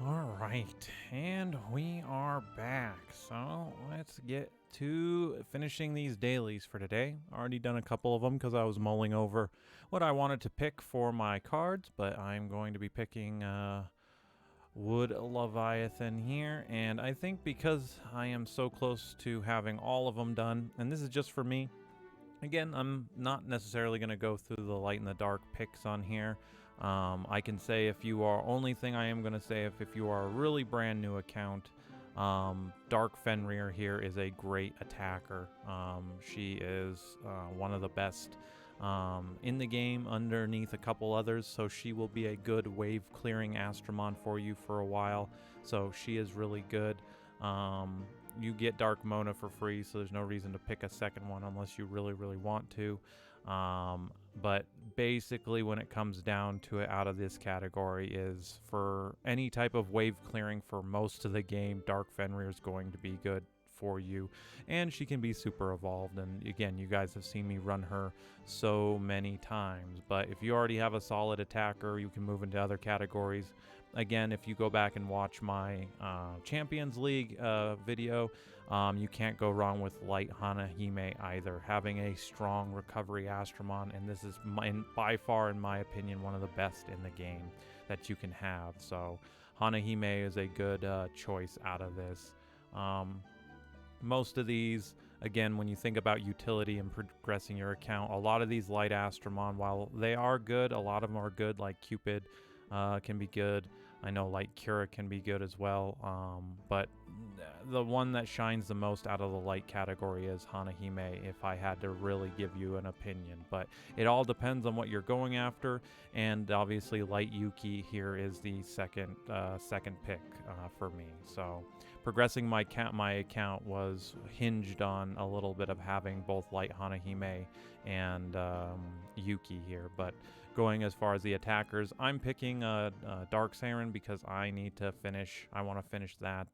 All right, and we are back. So let's get to finishing these dailies for today. Already done a couple of them because I was mulling over what I wanted to pick for my cards, but I'm going to be picking Wood Leviathan here, and I think because I am so close to having all of them done, and this is just for me. Again, I'm not necessarily going to go through the light and the dark picks on here. I can say if you are, only thing I am going to say if you are a really brand new account, Dark Fenrir here is a great attacker. She is one of the best in the game underneath a couple others, so she will be a good wave clearing Astromon for you for a while. So she is really good. You get Dark Mona for free, so there's no reason to pick a second one unless you really, really want to. But basically, when it comes down to it, out of this category is for any type of wave clearing for most of the game, Dark Fenrir is going to be good for you, and she can be super evolved. And again, you guys have seen me run her so many times. But if you already have a solid attacker, you can move into other categories. Again, if you go back and watch my Champions League video, you can't go wrong with Light Hanahime either. Having a strong recovery Astromon, and this is by far, in my opinion, one of the best in the game that you can have. So Hanahime is a good choice out of this. Most of these, again, when you think about utility and progressing your account, a lot of these Light Astromon, while they are good, a lot of them are good, like Cupid can be good. I know Light Cura can be good as well, but the one that shines the most out of the light category is Hanahime, if I had to really give you an opinion. But it all depends on what you're going after, and obviously Light Yuki here is the second pick for me. So progressing my account was hinged on a little bit of having both Light Hanahime and Yuki here, but going as far as the attackers, I'm picking Dark Siren because I need to finish. I want to finish that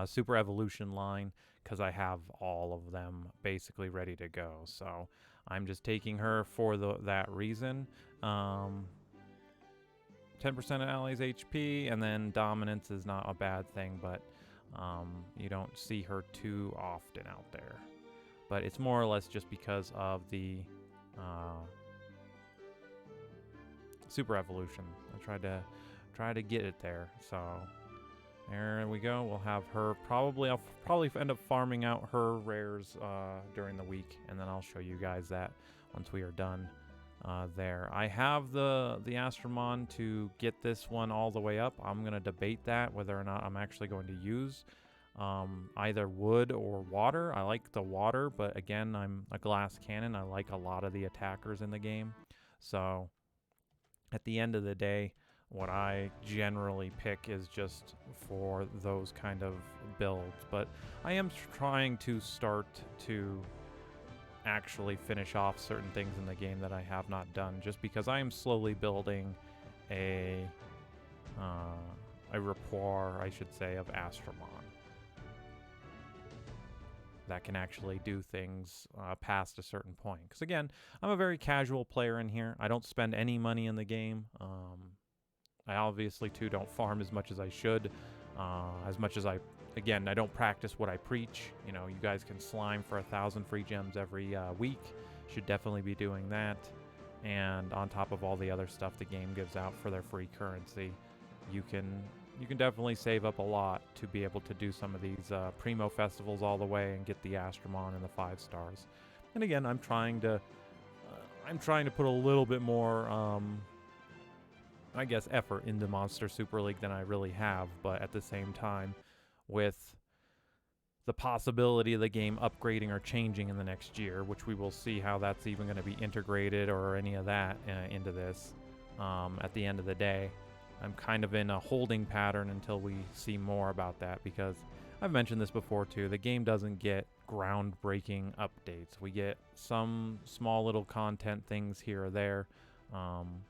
Super Evolution line because I have all of them basically ready to go. So I'm just taking her for that reason. 10% of allies HP, and then dominance is not a bad thing, but you don't see her too often out there. But it's more or less just because of the Super Evolution. I tried to get it there. So there we go. We'll have her I'll probably end up farming out her rares during the week, and then I'll show you guys that once we are done there. I have the Astromon to get this one all the way up. I'm gonna debate that whether or not I'm actually going to use either wood or water. I like the water, but again, I'm a glass cannon. I like a lot of the attackers in the game. So at the end of the day, what I generally pick is just for those kind of builds. But I am trying to start to actually finish off certain things in the game that I have not done, just because I am slowly building a rapport, I should say, of Astromon that can actually do things past a certain point. Because again, I'm a very casual player in here. I don't spend any money in the game. I obviously too don't farm as much as I should. As much as I don't practice what I preach. You know, you guys can slime for 1,000 free gems every week. Should definitely be doing that. And on top of all the other stuff the game gives out for their free currency, you can definitely save up a lot to be able to do some of these Primo festivals all the way and get the Astromon and the 5 stars. And again, I'm trying to put a little bit more, I guess, effort into Monster Super League than I really have. But at the same time, with the possibility of the game upgrading or changing in the next year, which we will see how that's even going to be integrated or any of that into this, at the end of the day, I'm kind of in a holding pattern until we see more about that, because I've mentioned this before too, the game doesn't get groundbreaking updates. We get some small little content things here or there,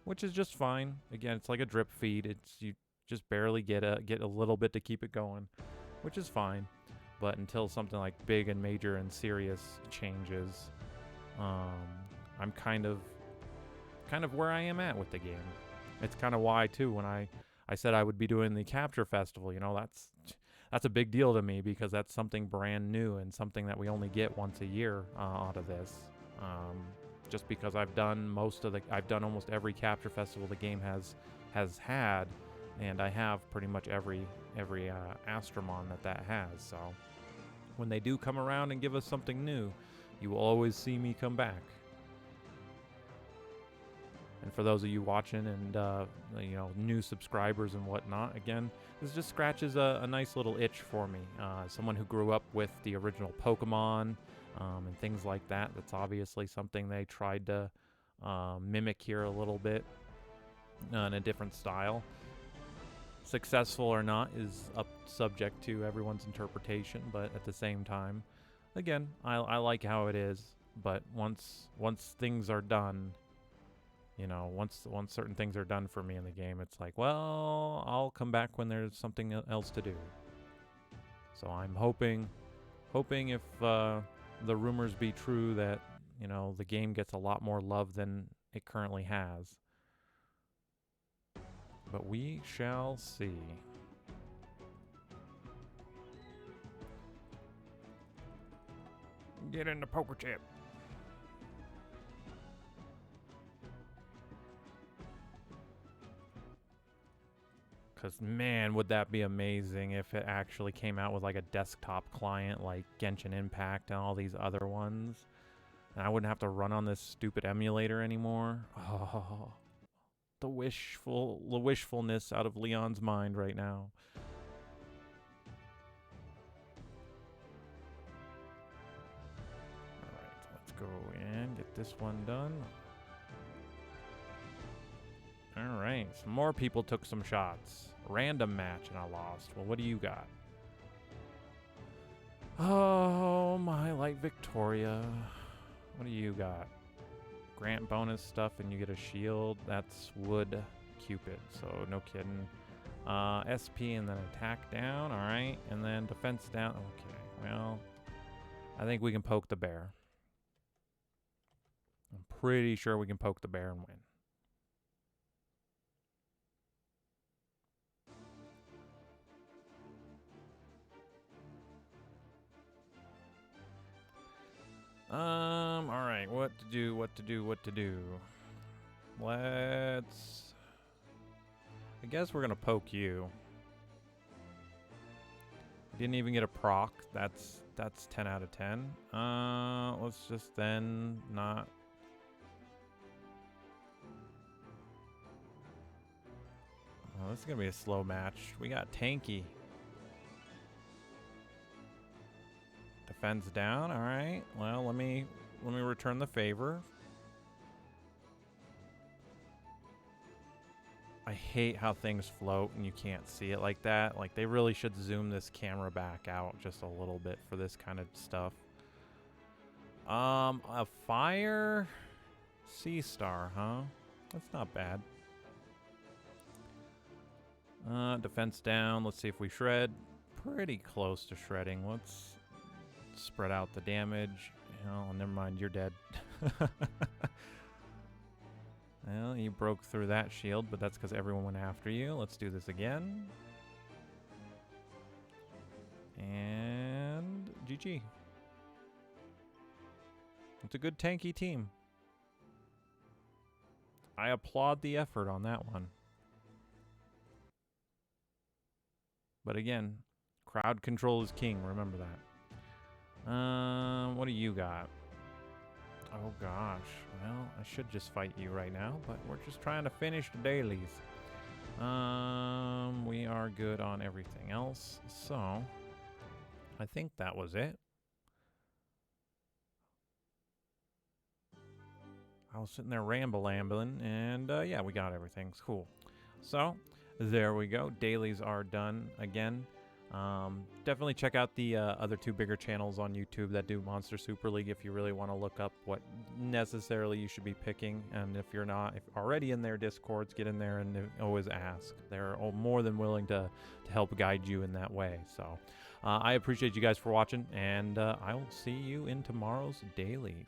which is just fine. Again, it's like a drip feed. You just barely get a little bit to keep it going, which is fine. But until something like big and major and serious changes, I'm kind of where I am at with the game. It's kind of why too, when I I said I would be doing the Capture Festival. You know, that's a big deal to me because that's something brand new and something that we only get once a year out of this. Just because I've done almost every Capture Festival the game has had, and I have pretty much every Astromon that has. So when they do come around and give us something new, you will always see me come back. And for those of you watching and new subscribers and whatnot, again, this just scratches a nice little itch for me. Someone who grew up with the original Pokemon and things like that. That's obviously something they tried to mimic here a little bit in a different style. Successful or not is subject to everyone's interpretation, but at the same time, again, I like how it is. But once things are done, once certain things are done for me in the game, it's like, well, I'll come back when there's something else to do. So I'm hoping if the rumors be true that the game gets a lot more love than it currently has. But we shall see. Get in the poker chip. Because, man, would that be amazing if it actually came out with like a desktop client like Genshin Impact and all these other ones. And I wouldn't have to run on this stupid emulator anymore. Oh, the wishfulness out of Leon's mind right now. Alright, let's go and get this one done. Alright, some more people took some shots. Random match and I lost. Well, what do you got? Oh, my light Victoria. What do you got? Grant bonus stuff and you get a shield. That's Wood Cupid, so no kidding. SP and then attack down, alright. And then defense down. Okay, well, I think we can poke the bear. I'm pretty sure we can poke the bear and win. Alright, what to do. Let's... I guess we're gonna poke you. Didn't even get a proc. That's 10 out of 10. Let's just then not... Oh, this is gonna be a slow match. We got Tanky. Defends down, alright. Well, let me return the favor. I hate how things float and you can't see it like that. Like, they really should zoom this camera back out just a little bit for this kind of stuff. A fire Sea Star, huh? That's not bad. Defense down. Let's see if we shred. Pretty close to shredding. Let's spread out the damage. Oh, never mind. You're dead. Well, you broke through that shield, but that's because everyone went after you. Let's do this again. And GG. It's a good tanky team. I applaud the effort on that one. But again, crowd control is king. Remember that. What do you got? Oh gosh. Well, I should just fight you right now, but we're just trying to finish the dailies. We are good on everything else, so I think that was it. I was sitting there rambling, and yeah, we got everything. It's cool. So there we go. Dailies are done again. Definitely check out the other two bigger channels on YouTube that do Monster Super League if you really want to look up what necessarily you should be picking. And if you're already in their Discords, get in there and always ask. They're more than willing to help guide you in that way. So I appreciate you guys for watching, and I will see you in tomorrow's dailies.